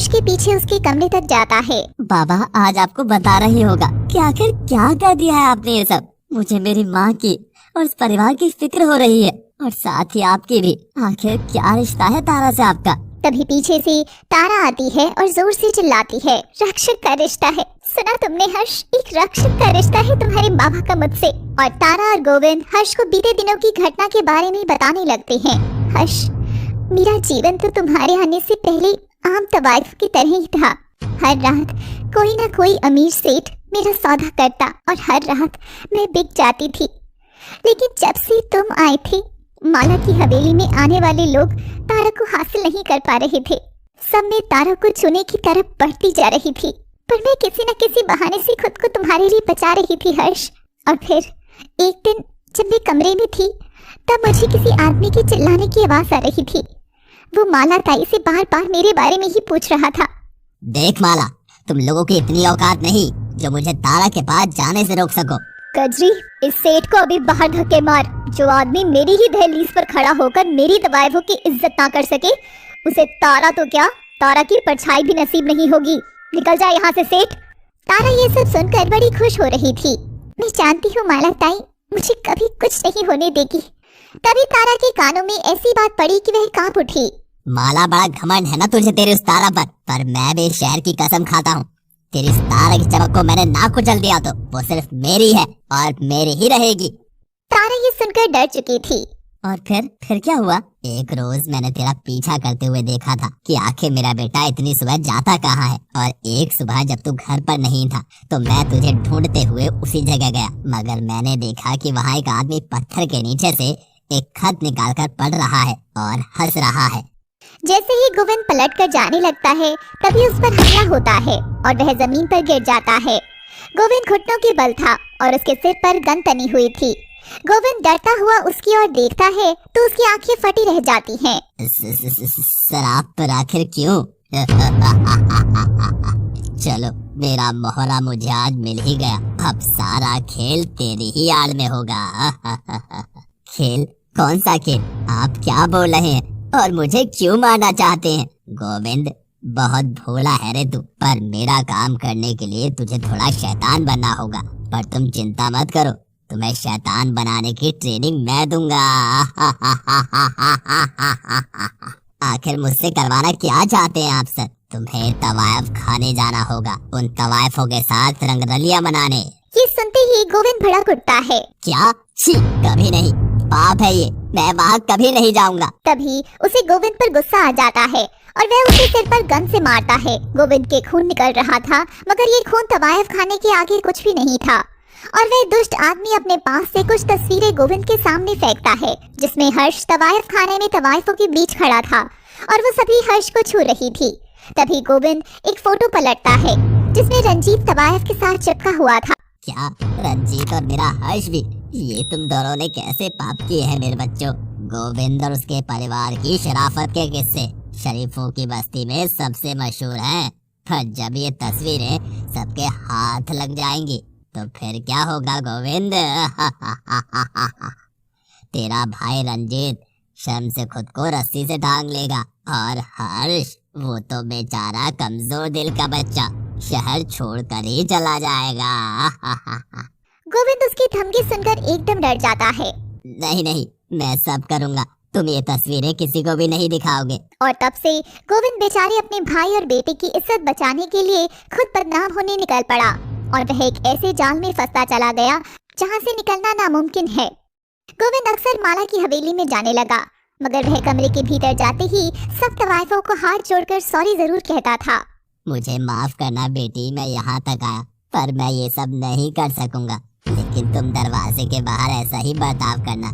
हर्ष के पीछे उसके कमरे तक जाता है। बाबा आज आपको बता रही होगा कि आखिर क्या कर दिया है आपने ये सब। मुझे मेरी माँ की और इस परिवार की फिक्र हो रही है और साथ ही आपकी भी। आखिर क्या रिश्ता है तारा से आपका। तभी पीछे से तारा आती है और जोर से चिल्लाती है, रक्षक का रिश्ता है। सुना तुमने हर्ष, एक रक्षक का रिश्ता है तुम्हारे बाबा का मुझसे। और तारा और गोविंद हर्ष को बीते दिनों की घटना के बारे में बताने लगते हैं। हर्ष, मेरा जीवन तो तुम्हारे आने से पहले आम तवाइफ की तरह ही था। हर रात कोई ना कोई अमीर सेठ मेरा सौदा करता और हर रात मैं बिक जाती थी। लेकिन जब से तुम आए थे, माला की हवेली में आने वाले लोग तारा को हासिल नहीं कर पा रहे थे। सब में तारा को छूने की तरफ बढ़ती जा रही थी, पर मैं किसी न किसी बहाने से खुद को तुम्हारे लिए बचा रही थी हर्ष। और फिर एक दिन जब मैं कमरे में थी, तब मुझे किसी आदमी की चिल्लाने की आवाज आ रही थी। वो माला ताई से बार बार मेरे बारे में ही पूछ रहा था। देख माला, तुम लोगों की इतनी औकात नहीं जो मुझे तारा के पास जाने से रोक सको। कजरी, इस सेठ को अभी बाहर धक्के मार। जो आदमी मेरी ही दहलीज पर खड़ा होकर मेरी तवाइफों की इज्जत ना कर सके, उसे तारा तो क्या, तारा की परछाई भी नसीब नहीं होगी। निकल जा यहाँ से सेठ। तारा ये सब सुनकर बड़ी खुश हो रही थी। मैं जानती हूँ माला ताई मुझे कभी कुछ नहीं होने देगी। तभी तारा के कानों में ऐसी बात पड़ी कि वह कांप उठी। माला, बड़ा घमंड है ना तुझे तेरी उस तारा पर मैं भी शहर की कसम खाता हूँ, तेरी इस तारा की चमक को मैंने ना कुचल दिया तो वो सिर्फ मेरी है और मेरी ही रहेगी। तारा ये सुनकर डर चुकी थी। और फिर क्या हुआ? एक रोज मैंने तेरा पीछा करते हुए देखा था कि आखिर मेरा बेटा इतनी सुबह जाता कहाँ है। और एक सुबह जब तू घर पर नहीं था तो मैं तुझे ढूंढते हुए उसी जगह गया, मगर मैंने देखा कि वहाँ एक आदमी पत्थर के नीचे से एक खत निकालकर पढ़ रहा है और हंस रहा है। जैसे ही गोविंद पलट कर जाने लगता है, तभी उस पर हमला होता है और वह जमीन पर गिर जाता है। गोविंद घुटनों के बल था और उसके सिर पर गन तनी हुई थी। गोविंद डरता हुआ उसकी ओर देखता है तो उसकी आंखें फटी रह जाती हैं। सर आप पर आखिर क्यों? चलो, मेरा मोहरा मुझे आज मिल ही गया। अब सारा खेल तेरी ही आड़ में होगा। खेल? कौन सा खेल? आप क्या बोल रहे हैं और मुझे क्यों मारना चाहते हैं? गोविंद, बहुत भोला है रे तू, पर मेरा काम करने के लिए तुझे थोड़ा शैतान बनना होगा। पर तुम चिंता मत करो, तुम्हें शैतान बनाने की ट्रेनिंग मैं दूंगा। आखिर मुझसे करवाना क्या चाहते हैं आप सर? तुम्हें तवायफ खाने जाना होगा, उन तवायफों के साथ रंगरलियां मनाने। ये सुनते ही गोविंद भड़क उठता है। क्या? छी, कभी नहीं, पाप है ये, मैं वहाँ कभी नहीं जाऊंगा। तभी उसे गोविंद पर गुस्सा आ जाता है और वह उसके सिर पर गन से मारता है। गोविंद के खून निकल रहा था, मगर ये खून तवायफ खाने के आगे कुछ भी नहीं था। और वह दुष्ट आदमी अपने पास से कुछ तस्वीरें गोविंद के सामने फेंकता है, जिसमें हर्ष तवायफ खाने में तवायफों के बीच खड़ा था और वो सभी हर्ष को छू रही थी। तभी गोविंद एक फोटो पलटता है जिसमें रंजीत तवायफ के साथ चिपका हुआ था। क्या? रंजीत और मेरा हर्ष भी? ये तुम दोनों ने कैसे पाप किए हैं मेरे बच्चों? गोविंद और उसके परिवार की शराफत के किस्से शरीफों की बस्ती में सबसे मशहूर हैं। पर जब ये तस्वीरें सबके हाथ लग जाएंगी तो फिर क्या होगा गोविंद? तेरा भाई रंजीत शर्म से खुद को रस्सी से टांग लेगा और हर्ष, वो तो बेचारा कमजोर दिल का बच्चा शहर छोड़कर ही चला जाएगा। गोविंद उसकी धमकी सुनकर एकदम डर जाता है। नहीं, मैं सब करूँगा, तुम ये तस्वीरें किसी को भी नहीं दिखाओगे। और तब से गोविंद बेचारे अपने भाई और बेटे की इज्जत बचाने के लिए खुद बदनाम होने निकल पड़ा और वह एक ऐसे जाल में फंसता चला गया जहाँ से निकलना नामुमकिन है। गोविंद अक्सर माला की हवेली में जाने लगा, मगर वह कमरे के भीतर जाते ही सब तवाइफों को हाथ जोड़कर सॉरी जरूर कहता था। मुझे माफ करना बेटी, मैं यहाँ तक आया, पर मैं ये सब नहीं कर सकूंगा। लेकिन तुम दरवाजे के बाहर ऐसा ही बर्ताव करना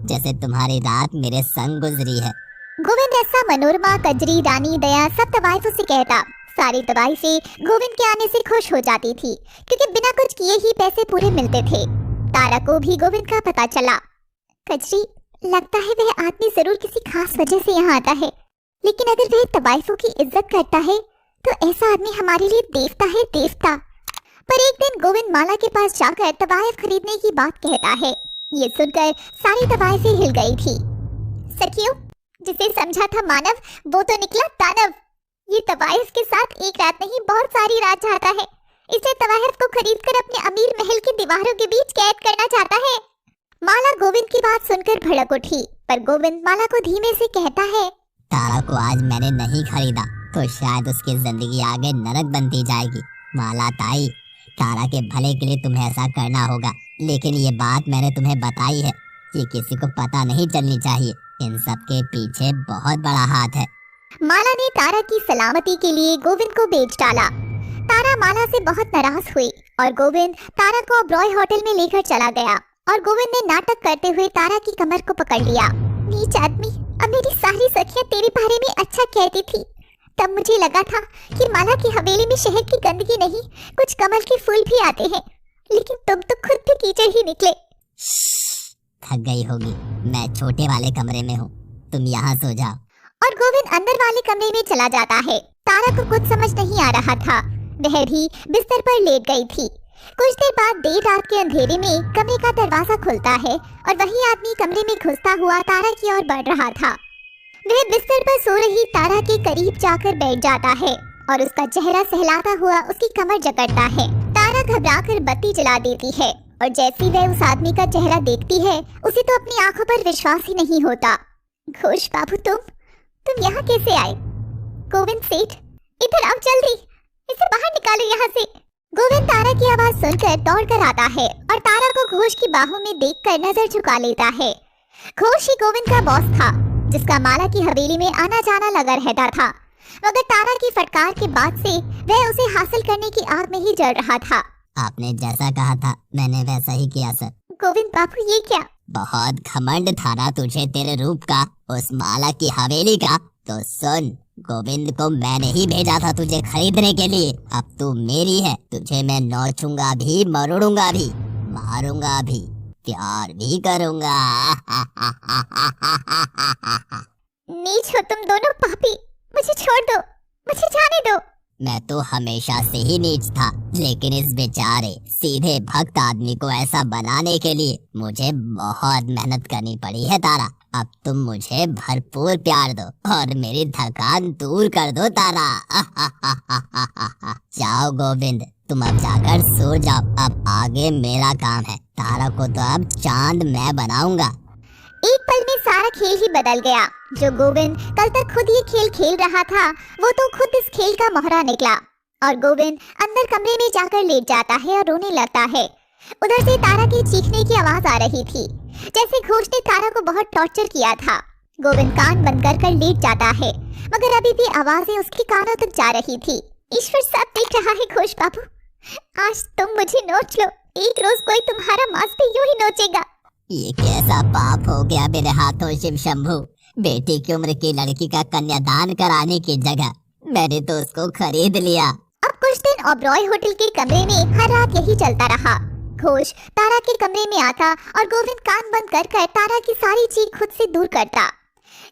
जैसे तुम्हारी रात मेरे संग गुजरी है। गोविंद ऐसा मनोरमा, कजरी, रानी, दया सब तवाइफों से कहता। सारी तवाइफें गोविंद के आने से खुश हो जाती थी, क्योंकि बिना कुछ किए ही पैसे पूरे मिलते थे। तारा को भी गोविंद का पता चला। कजरी, लगता है वह आदमी जरूर किसी खास वजह से यहाँ आता है, लेकिन अगर वह तवाइफों की इज्जत करता है तो ऐसा आदमी हमारे लिए देवता है, देवता। पर एक दिन गोविंद माला के पास जाकर तवाइफ खरीदने की बात कहता है। ये सुनकर सारी तवाइफें हिल गई थी। सखियों, जिसे समझा था मानव वो तो निकला दानव। ये तवाइफ के साथ एक रात नहीं बहुत सारी रात चाहता है, इसलिए तवाइफ को खरीदकर अपने अमीर महल की दीवारों के बीच कैद करना चाहता है। माला गोविंद की बात सुनकर भड़क उठी, पर गोविंद माला को धीमे से कहता है, तारा को आज मैंने नहीं खरीदा तो शायद उसकी जिंदगी आगे नरक बनती जाएगी। माला ताई, तारा के भले के लिए तुम्हें ऐसा करना होगा, लेकिन ये बात मैंने तुम्हें बताई है, ये किसी को पता नहीं चलनी चाहिए। इन सब के पीछे बहुत बड़ा हाथ है। माला ने तारा की सलामती के लिए गोविंद को बेच डाला। तारा माला से बहुत नाराज हुई और गोविंद तारा को अब्रॉय होटल में लेकर चला गया और गोविंद ने नाटक करते हुए तारा की कमर को पकड़ लिया। नीच आदमी, अब मेरी सारी सखियां तेरे बारे में अच्छा कहती थी, तब मुझे लगा था कि माला की हवेली में शहद की गंदगी नहीं, कुछ कमल के फूल भी आते हैं, लेकिन तुम तो खुद भी कीचड़ ही निकले। थक गई होगी, मैं छोटे वाले कमरे में हूँ, तुम यहाँ सो जाओ। और गोविंद अंदर वाले कमरे में चला जाता है। तारा को कुछ समझ नहीं आ रहा था, वह भी बिस्तर पर लेट गई थी। कुछ देर बाद देर रात के अंधेरे में कमरे का दरवाजा खुलता है और वही आदमी कमरे में घुसता हुआ तारा की ओर बढ़ रहा था। वह बिस्तर पर सो रही तारा के करीब जाकर बैठ जाता है और उसका चेहरा सहलाता हुआ उसकी कमर जकड़ता है। तारा घबराकर बत्ती जला देती है और जैसी वह उस आदमी का चेहरा देखती है, उसे तो अपनी आंखों पर विश्वास ही नहीं होता। घोष बाबू, तुम यहाँ कैसे आए? गोविंद सेठ, इधर आओ जल्दी, इसे बाहर निकालो यहाँ से। गोविंद तारा की आवाज सुनकर दौड़कर आता है और तारा को घोष की बाहों में देखकर नजर झुका लेता है। घोष ही गोविंद का बॉस था, जिसका माला की हवेली में आना जाना लगा रहता था, मगर तारा की फटकार के बाद से वह उसे हासिल करने की आग में ही जल रहा था। आपने जैसा कहा था मैंने वैसा ही किया सर। गोविंद बाबू, ये क्या? बहुत घमंड था ना तुझे तेरे रूप का, उस माला की हवेली का। तो सुन, गोविंद को मैंने ही भेजा था तुझे खरीदने के लिए। अब तू मेरी है, तुझे मैं नोचूंगा भी, मरोड़ूंगा भी, मारूंगा भी, प्यार भी करूंगा। नीच हो तुम दोनों पापी, मुझे छोड़ दो, मुझे जाने दो। मैं तो हमेशा से ही नीच था, लेकिन इस बेचारे सीधे भक्त आदमी को ऐसा बनाने के लिए मुझे बहुत मेहनत करनी पड़ी है तारा। अब तुम मुझे भरपूर प्यार दो और मेरी थकान दूर कर दो तारा। जाओ गोविंद, तुम अब जाकर सो जाओ, अब आगे मेरा काम है। तारा को तो अब चांद मैं बनाऊंगा। एक पल में सारा खेल ही बदल गया। जो गोविंद कल तक खुद ये खेल खेल रहा था, वो तो खुद इस खेल का मोहरा निकला और गोविंद अंदर कमरे में जाकर लेट जाता है और रोने लगता है। उधर से तारा के चीखने की आवाज आ रही थी, जैसे घोष ने तारा को बहुत टॉर्चर किया था। गोविंद कान बंद कर लेट जाता है, मगर अभी भी आवाजें उसके कानों तक जा रही थी। ईश्वर सब देख रहा है घोष बाबू, आज तुम मुझे नोच लो, एक रोज कोई तुम्हारा मांस भी यूं ही नोचेगा। ये कैसा पाप हो गया मेरे हाथों शिव शंभू। बेटी की उम्र की लड़की का कन्यादान कराने की जगह मैंने तो उसको खरीद लिया। अब कुछ दिन ओबरॉय होटल के कमरे में हर रात यही चलता रहा। घोष तारा के कमरे में आता और गोविंद कान बंद कर तारा की सारी चीख खुद से दूर करता।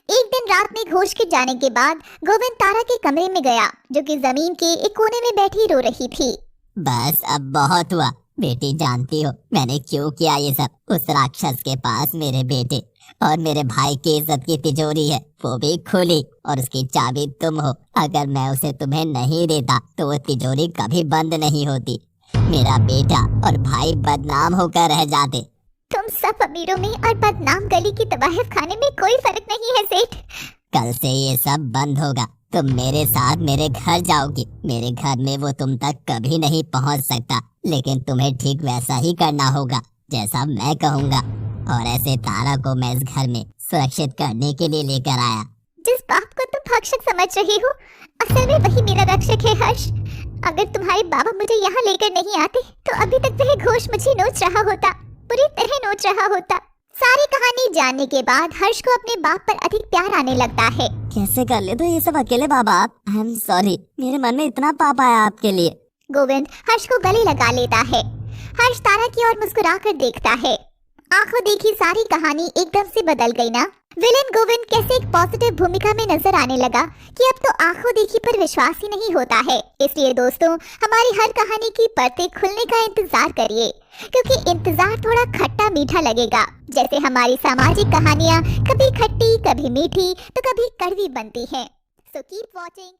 एक दिन रात में घोष के जाने के बाद गोविंद तारा के कमरे में गया, जो कि जमीन के एक कोने में बैठी रो रही थी। बस अब बहुत हुआ बेटी, जानती हो मैंने क्यों किया ये सब। उस राक्षस के पास मेरे बेटे और मेरे भाई की इज्जत की तिजोरी है, वो भी खुली, और उसकी चाबी तुम हो। अगर मैं उसे तुम्हें नहीं देता तो वो तिजोरी कभी बंद नहीं होती। मेरा बेटा और भाई बदनाम होकर रह जाते। तुम सब अमीरों में और बदनाम गली की तबाहिफ खाने में कोई फर्क नहीं है सेठ। कल से ये सब बंद होगा। तुम मेरे साथ मेरे घर जाओगी। मेरे घर में वो तुम तक कभी नहीं पहुंच सकता, लेकिन तुम्हें ठीक वैसा ही करना होगा जैसा मैं कहूँगा। और ऐसे तारा को मैं इस घर में सुरक्षित करने के लिए लेकर आया। जिस बाप को तुम भक्षक समझ रही हो, असल में वही मेरा रक्षक है हर्ष। अगर तुम्हारे बाबा मुझे यहाँ लेकर नहीं आते तो अभी तक वह घोष मुझे नोच रहा होता, पूरी तरह नोच रहा होता। सारी कहानी जानने के बाद हर्ष को अपने बाप पर अधिक प्यार आने लगता है। कैसे कर ले तो ये सब अकेले बाबा? आई एम सॉरी, मेरे मन में इतना पाप आया आपके लिए। गोविंद हर्ष को गले लगा लेता है। हर्ष तारा की ओर मुस्कुराकर देखता है। आंखों देखी सारी कहानी एकदम से बदल गई ना। विलेन गोविंद कैसे एक पॉजिटिव भूमिका में नजर आने लगा कि अब तो आंखों देखी पर विश्वास ही नहीं होता है। इसलिए दोस्तों, हमारी हर कहानी की परतें खुलने का इंतजार करिए, क्योंकि इंतजार थोड़ा खट्टा मीठा लगेगा। जैसे हमारी सामाजिक कहानियाँ कभी खट्टी, कभी मीठी, तो कभी कड़वी बनती हैं। So keep watching.